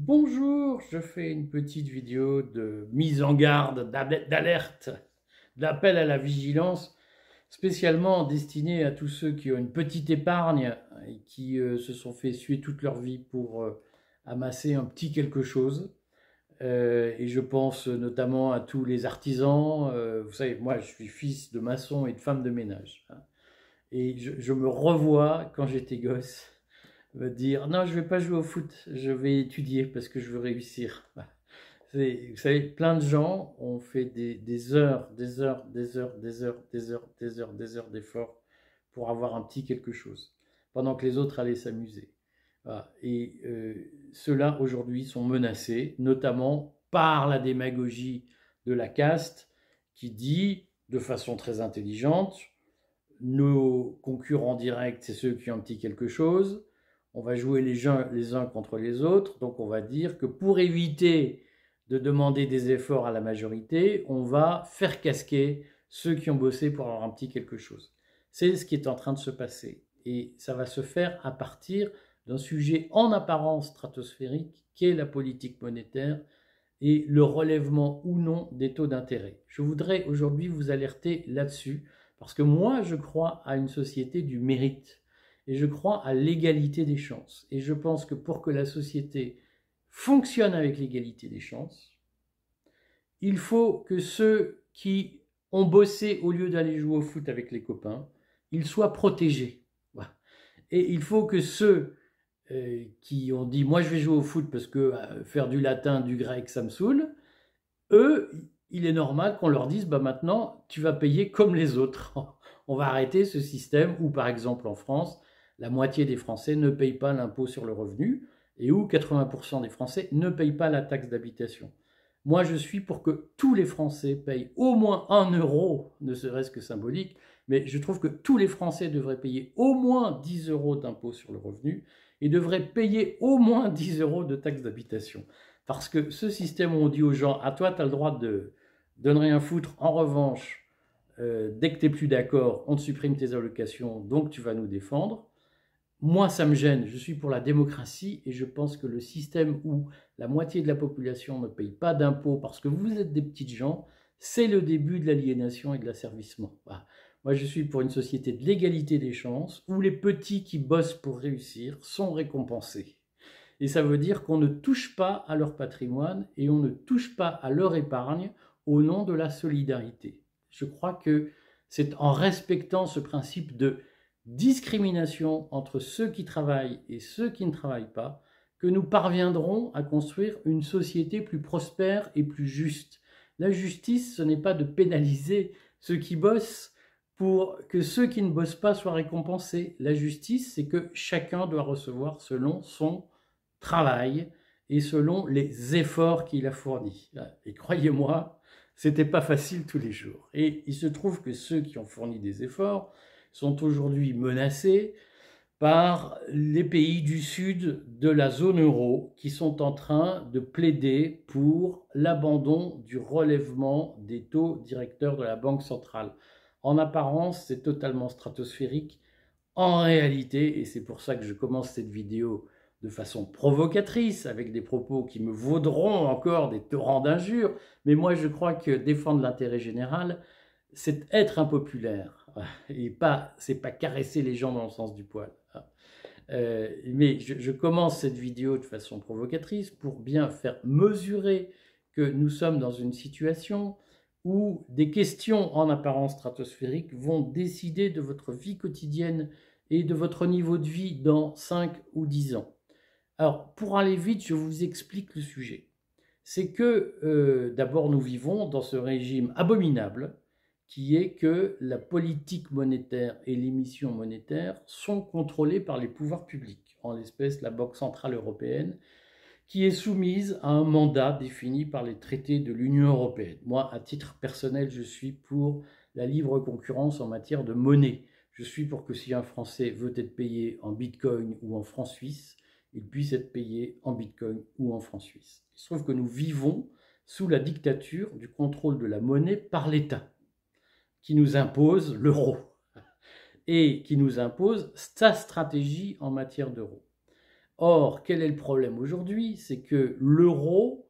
Bonjour, je fais une petite vidéo de mise en garde, d'alerte, d'appel à la vigilance, spécialement destinée à tous ceux qui ont une petite épargne et qui se sont fait suer toute leur vie pour amasser un petit quelque chose. Et je pense notamment à tous les artisans. Vous savez, moi je suis fils de maçon et de femme de ménage, hein. Et je me revois quand j'étais gosse me dire non, je vais pas jouer au foot, je vais étudier parce que je veux réussir. Vous savez, plein de gens ont fait des heures, des heures, des heures, des heures, des heures, des heures, des heures d'efforts pour avoir un petit quelque chose, pendant que les autres allaient s'amuser. Voilà. Et ceux-là, aujourd'hui, sont menacés, notamment par la démagogie de la caste qui dit, de façon très intelligente, nos concurrents directs, c'est ceux qui ont un petit quelque chose. On va jouer les uns contre les autres. Donc on va dire que pour éviter de demander des efforts à la majorité, on va faire casquer ceux qui ont bossé pour avoir un petit quelque chose. C'est ce qui est en train de se passer. Et ça va se faire à partir d'un sujet en apparence stratosphérique qui est la politique monétaire et le relèvement ou non des taux d'intérêt. Je voudrais aujourd'hui vous alerter là-dessus parce que moi je crois à une société du mérite et je crois à l'égalité des chances. Et je pense que pour que la société fonctionne avec l'égalité des chances, il faut que ceux qui ont bossé au lieu d'aller jouer au foot avec les copains, ils soient protégés. Voilà. Et il faut que ceux qui ont dit « moi je vais jouer au foot parce que faire du latin, du grec, ça me saoule », eux, il est normal qu'on leur dise bah, « maintenant, tu vas payer comme les autres ». On va arrêter ce système où, par exemple, en France, la moitié des Français ne payent pas l'impôt sur le revenu et où 80% des Français ne payent pas la taxe d'habitation. Moi, je suis pour que tous les Français payent au moins 1 euro, ne serait-ce que symbolique, mais je trouve que tous les Français devraient payer au moins 10 euros d'impôt sur le revenu et devraient payer au moins 10 euros de taxe d'habitation. Parce que ce système où on dit aux gens « à toi, tu as le droit de ne rien foutre, en revanche, dès que tu n'es plus d'accord, on te supprime tes allocations, donc tu vas nous défendre », moi, ça me gêne. Je suis pour la démocratie et je pense que le système où la moitié de la population ne paye pas d'impôts parce que vous êtes des petites gens, c'est le début de l'aliénation et de l'asservissement. Voilà. Moi, je suis pour une société de l'égalité des chances où les petits qui bossent pour réussir sont récompensés. Et ça veut dire qu'on ne touche pas à leur patrimoine et on ne touche pas à leur épargne au nom de la solidarité. Je crois que c'est en respectant ce principe de discrimination entre ceux qui travaillent et ceux qui ne travaillent pas que nous parviendrons à construire une société plus prospère et plus juste. La justice, ce n'est pas de pénaliser ceux qui bossent pour que ceux qui ne bossent pas soient récompensés. La justice, c'est que chacun doit recevoir selon son travail et selon les efforts qu'il a fournis. Et croyez-moi, c'était pas facile tous les jours. Et il se trouve que ceux qui ont fourni des efforts sont aujourd'hui menacés par les pays du sud de la zone euro qui sont en train de plaider pour l'abandon du relèvement des taux directeurs de la Banque centrale. En apparence, c'est totalement stratosphérique. En réalité, et c'est pour ça que je commence cette vidéo de façon provocatrice, avec des propos qui me vaudront encore des torrents d'injures, mais moi je crois que défendre l'intérêt général, c'est être impopulaire, et c'est pas caresser les gens dans le sens du poil. Mais je commence cette vidéo de façon provocatrice pour bien faire mesurer que nous sommes dans une situation où des questions en apparence stratosphériques vont décider de votre vie quotidienne et de votre niveau de vie dans 5 ou 10 ans. Alors, pour aller vite, je vous explique le sujet. C'est que, d'abord, nous vivons dans ce régime abominable qui est que la politique monétaire et l'émission monétaire sont contrôlées par les pouvoirs publics, en l'espèce la Banque centrale européenne, qui est soumise à un mandat défini par les traités de l'Union européenne. Moi, à titre personnel, je suis pour la libre concurrence en matière de monnaie. Je suis pour que si un Français veut être payé en bitcoin ou en francs suisses, il puisse être payé en bitcoin ou en francs suisses. Il se trouve que nous vivons sous la dictature du contrôle de la monnaie par l'État, qui nous impose l'euro et qui nous impose sa stratégie en matière d'euro. Or, quel est le problème aujourd'hui? C'est que l'euro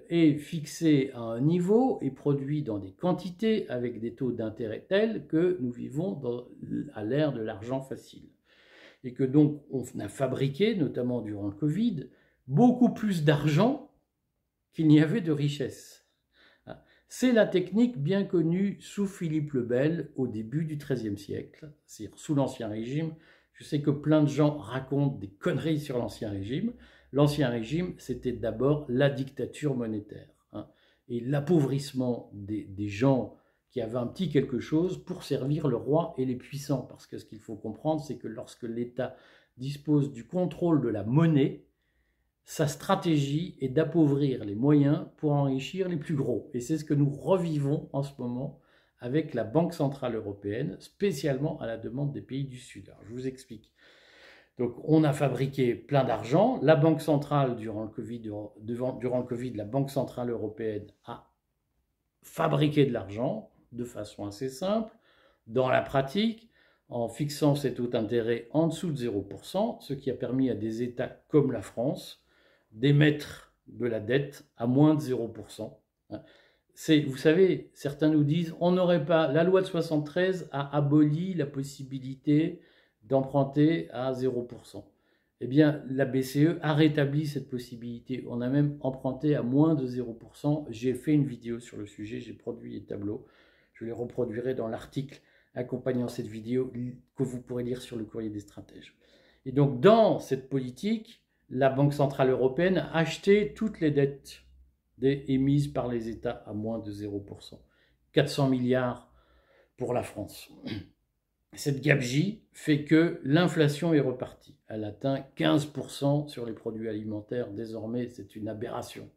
est fixé à un niveau et produit dans des quantités avec des taux d'intérêt tels que nous vivons à l'ère de l'argent facile. Et que donc on a fabriqué, notamment durant le Covid, beaucoup plus d'argent qu'il n'y avait de richesse. C'est la technique bien connue sous Philippe le Bel au début du XIIIe siècle, c'est-à-dire sous l'Ancien Régime. Je sais que plein de gens racontent des conneries sur l'Ancien Régime. L'Ancien Régime, c'était d'abord la dictature monétaire et l'appauvrissement des gens qui avaient un petit quelque chose pour servir le roi et les puissants. Parce que ce qu'il faut comprendre, c'est que lorsque l'État dispose du contrôle de la monnaie, sa stratégie est d'appauvrir les moyens pour enrichir les plus gros. Et c'est ce que nous revivons en ce moment avec la Banque Centrale Européenne, spécialement à la demande des pays du Sud. Alors, je vous explique. Donc, on a fabriqué plein d'argent. La Banque Centrale, durant le Covid, la Banque Centrale Européenne a fabriqué de l'argent de façon assez simple, dans la pratique, en fixant ces taux d'intérêt en dessous de 0%, ce qui a permis à des États comme la France d'émettre de la dette à moins de 0%. Vous savez, certains nous disent, la loi de 73 a aboli la possibilité d'emprunter à 0%. Eh bien, la BCE a rétabli cette possibilité. On a même emprunté à moins de 0%. J'ai fait une vidéo sur le sujet, j'ai produit les tableaux. Je les reproduirai dans l'article accompagnant cette vidéo que vous pourrez lire sur le Courrier des stratèges. Et donc, dans cette politique, la Banque Centrale Européenne a acheté toutes les dettes émises par les États à moins de 0%. 400 milliards pour la France. Cette gabegie fait que l'inflation est repartie. Elle atteint 15% sur les produits alimentaires. Désormais, c'est une aberration.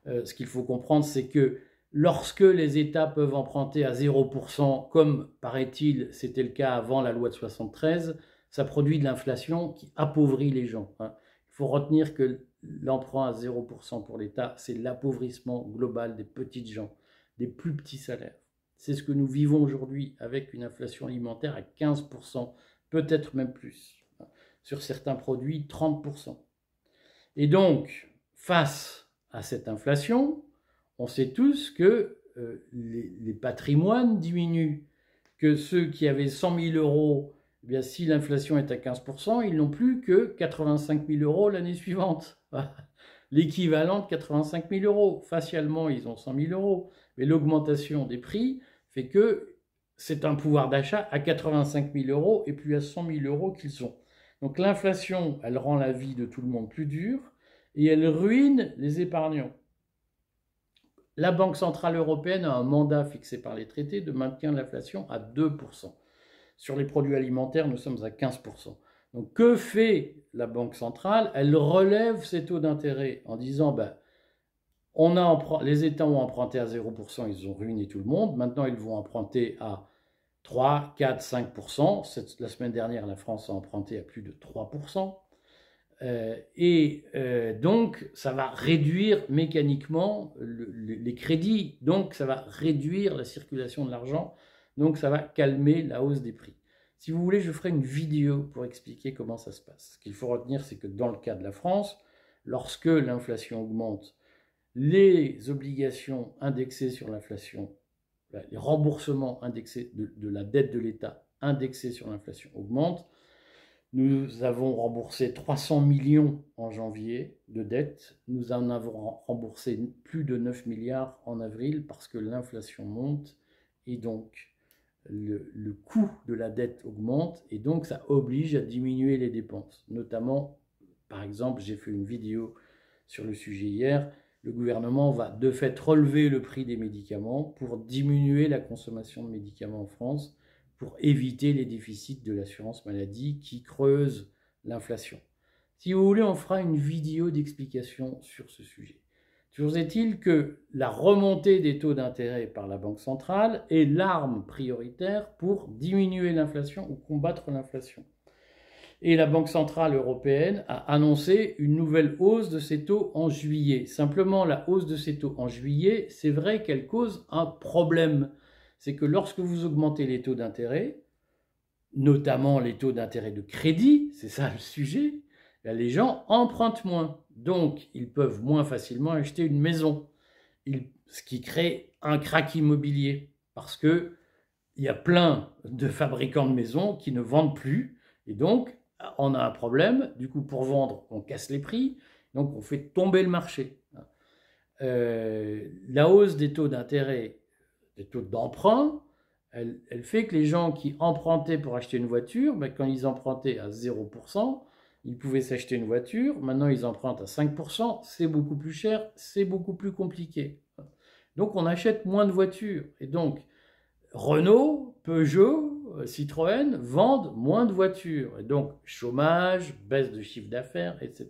Ce qu'il faut comprendre, c'est que lorsque les États peuvent emprunter à 0%, comme paraît-il, c'était le cas avant la loi de 73, ça produit de l'inflation qui appauvrit les gens. Il faut retenir que l'emprunt à 0% pour l'État, c'est l'appauvrissement global des petites gens, des plus petits salaires. C'est ce que nous vivons aujourd'hui avec une inflation alimentaire à 15%, peut-être même plus. Sur certains produits, 30%. Et donc, face à cette inflation, on sait tous que les patrimoines diminuent, que ceux qui avaient 100 000 euros, eh bien, si l'inflation est à 15%, ils n'ont plus que 85 000 euros l'année suivante. L'équivalent de 85 000 euros. Facialement, ils ont 100 000 euros. Mais l'augmentation des prix fait que c'est un pouvoir d'achat à 85 000 euros et plus à 100 000 euros qu'ils ont. Donc l'inflation, elle rend la vie de tout le monde plus dure et elle ruine les épargnants. La Banque Centrale Européenne a un mandat fixé par les traités de maintenir l'inflation à 2%. Sur les produits alimentaires, nous sommes à 15%. Donc que fait la Banque Centrale? Elle relève ses taux d'intérêt en disant les États ont emprunté à 0%, ils ont ruiné tout le monde. Maintenant, ils vont emprunter à 3, 4, 5%. La semaine dernière, la France a emprunté à plus de 3%. Donc, ça va réduire mécaniquement les crédits. Donc, ça va réduire la circulation de l'argent. Donc, ça va calmer la hausse des prix. Si vous voulez, je ferai une vidéo pour expliquer comment ça se passe. Ce qu'il faut retenir, c'est que dans le cas de la France, lorsque l'inflation augmente, les obligations indexées sur l'inflation, les remboursements indexés de la dette de l'État indexés sur l'inflation augmentent. Nous avons remboursé 300 millions en janvier de dettes. Nous en avons remboursé plus de 9 milliards en avril parce que l'inflation monte et donc le coût de la dette augmente et donc ça oblige à diminuer les dépenses. Notamment, par exemple, j'ai fait une vidéo sur le sujet hier, le gouvernement va de fait relever le prix des médicaments pour diminuer la consommation de médicaments en France, pour éviter les déficits de l'assurance maladie qui creusent l'inflation. Si vous voulez, on fera une vidéo d'explication sur ce sujet. Toujours est-il que la remontée des taux d'intérêt par la Banque centrale est l'arme prioritaire pour diminuer l'inflation ou combattre l'inflation. Et la Banque centrale européenne a annoncé une nouvelle hausse de ses taux en juillet. Simplement, la hausse de ses taux en juillet, c'est vrai qu'elle cause un problème. C'est que lorsque vous augmentez les taux d'intérêt, notamment les taux d'intérêt de crédit, c'est ça le sujet, les gens empruntent moins. Donc, ils peuvent moins facilement acheter une maison. Ce qui crée un krach immobilier. Parce qu'il y a plein de fabricants de maisons qui ne vendent plus. Et donc, on a un problème. Du coup, pour vendre, on casse les prix. Donc, on fait tomber le marché. La hausse des taux d'intérêt, des taux d'emprunt, elle fait que les gens qui empruntaient pour acheter une voiture, ben, quand ils empruntaient à 0%, ils pouvaient s'acheter une voiture. Maintenant, ils empruntent à 5%. C'est beaucoup plus cher, c'est beaucoup plus compliqué. Donc, on achète moins de voitures. Et donc, Renault, Peugeot, Citroën vendent moins de voitures. Et donc, chômage, baisse de chiffre d'affaires, etc.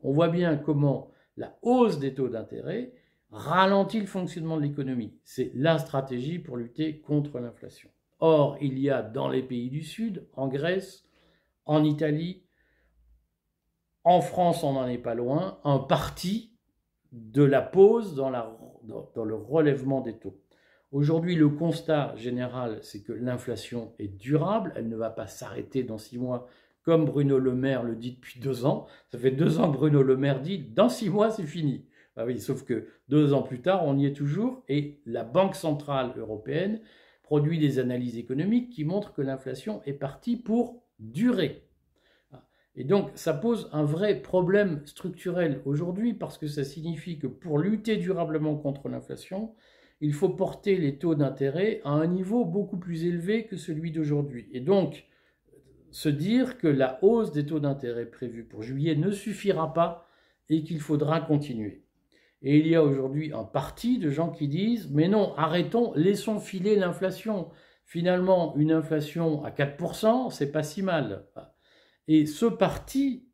On voit bien comment la hausse des taux d'intérêt ralentit le fonctionnement de l'économie. C'est la stratégie pour lutter contre l'inflation. Or, il y a dans les pays du Sud, en Grèce, en Italie, en France, on n'en est pas loin, un parti de la pause dans le relèvement des taux. Aujourd'hui, le constat général, c'est que l'inflation est durable, elle ne va pas s'arrêter dans 6 mois, comme Bruno Le Maire le dit depuis 2 ans. Ça fait 2 ans que Bruno Le Maire dit, dans 6 mois, c'est fini. Ah oui, sauf que 2 ans plus tard, on y est toujours, et la Banque Centrale Européenne produit des analyses économiques qui montrent que l'inflation est partie pour durer. Et donc, ça pose un vrai problème structurel aujourd'hui, parce que ça signifie que pour lutter durablement contre l'inflation, il faut porter les taux d'intérêt à un niveau beaucoup plus élevé que celui d'aujourd'hui. Et donc, se dire que la hausse des taux d'intérêt prévue pour juillet ne suffira pas et qu'il faudra continuer. Et il y a aujourd'hui un parti de gens qui disent « Mais non, arrêtons, laissons filer l'inflation. Finalement, une inflation à 4%, c'est pas si mal. » Et ce parti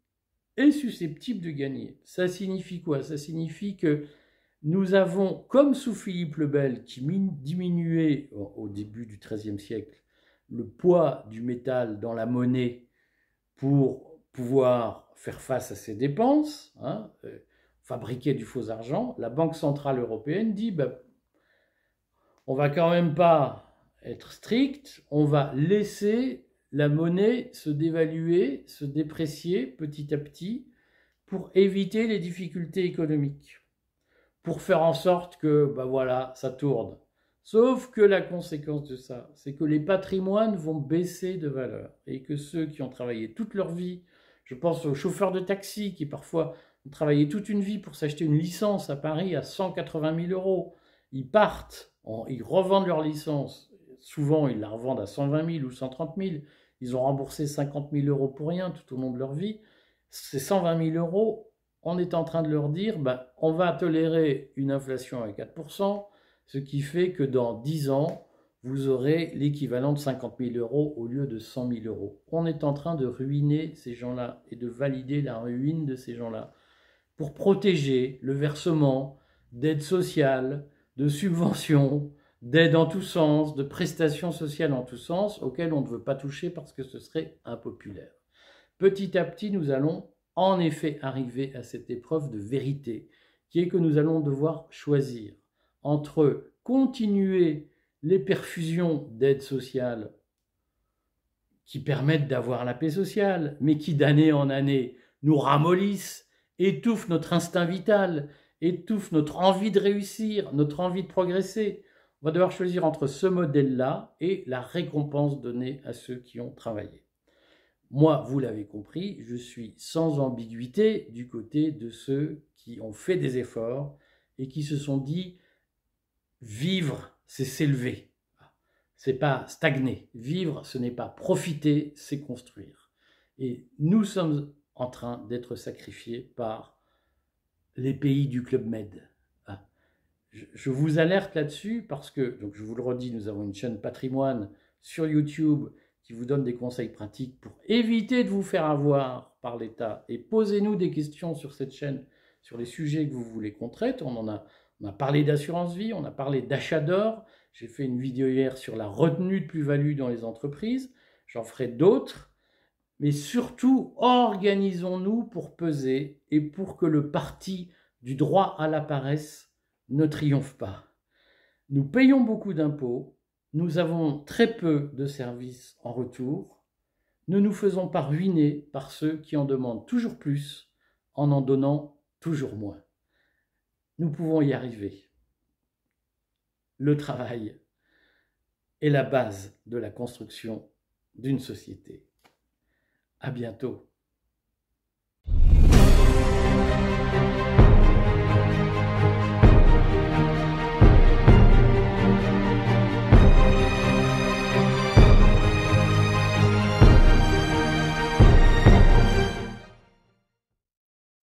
est susceptible de gagner. Ça signifie quoi? Ça signifie que nous avons, comme sous Philippe le Bel, qui diminuait au début du XIIIe siècle le poids du métal dans la monnaie pour pouvoir faire face à ses dépenses, fabriquer du faux argent, la Banque Centrale Européenne dit on va quand même pas être strict, on va laisser la monnaie se dévaluer, se déprécier petit à petit pour éviter les difficultés économiques, pour faire en sorte que, voilà, ça tourne. Sauf que la conséquence de ça, c'est que les patrimoines vont baisser de valeur et que ceux qui ont travaillé toute leur vie, je pense aux chauffeurs de taxi qui parfois ont travaillé toute une vie pour s'acheter une licence à Paris à 180 000 €, ils partent, ils revendent leur licence, souvent ils la revendent à 120 000 ou 130 000, ils ont remboursé 50 000 € pour rien tout au long de leur vie. Ces 120 000 €, on est en train de leur dire, on va tolérer une inflation à 4%, ce qui fait que dans 10 ans, vous aurez l'équivalent de 50 000 € au lieu de 100 000 €. On est en train de ruiner ces gens-là et de valider la ruine de ces gens-là pour protéger le versement d'aides sociales, de subventions, d'aides en tous sens, de prestations sociales en tous sens, auxquelles on ne veut pas toucher parce que ce serait impopulaire. Petit à petit, nous allons en effet arriver à cette épreuve de vérité, qui est que nous allons devoir choisir entre continuer les perfusions d'aides sociales qui permettent d'avoir la paix sociale, mais qui d'année en année nous ramollissent, étouffent notre instinct vital, étouffent notre envie de réussir, notre envie de progresser. On va devoir choisir entre ce modèle-là et la récompense donnée à ceux qui ont travaillé. Moi, vous l'avez compris, je suis sans ambiguïté du côté de ceux qui ont fait des efforts et qui se sont dit « vivre, c'est s'élever ». C'est pas stagner. Vivre, ce n'est pas profiter, c'est construire. Et nous sommes en train d'être sacrifiés par les pays du Club Med. Je vous alerte là-dessus parce que, donc je vous le redis, nous avons une chaîne patrimoine sur YouTube qui vous donne des conseils pratiques pour éviter de vous faire avoir par l'État. Et posez-nous des questions sur cette chaîne, sur les sujets que vous voulez qu'on traite. On a parlé d'assurance vie, on a parlé d'achat d'or. J'ai fait une vidéo hier sur la retenue de plus-value dans les entreprises. J'en ferai d'autres. Mais surtout, organisons-nous pour peser et pour que le parti du droit à la paresse ne triomphe pas. Nous payons beaucoup d'impôts. Nous avons très peu de services en retour. Ne nous faisons pas ruiner par ceux qui en demandent toujours plus en donnant toujours moins. Nous pouvons y arriver. Le travail est la base de la construction d'une société. À bientôt.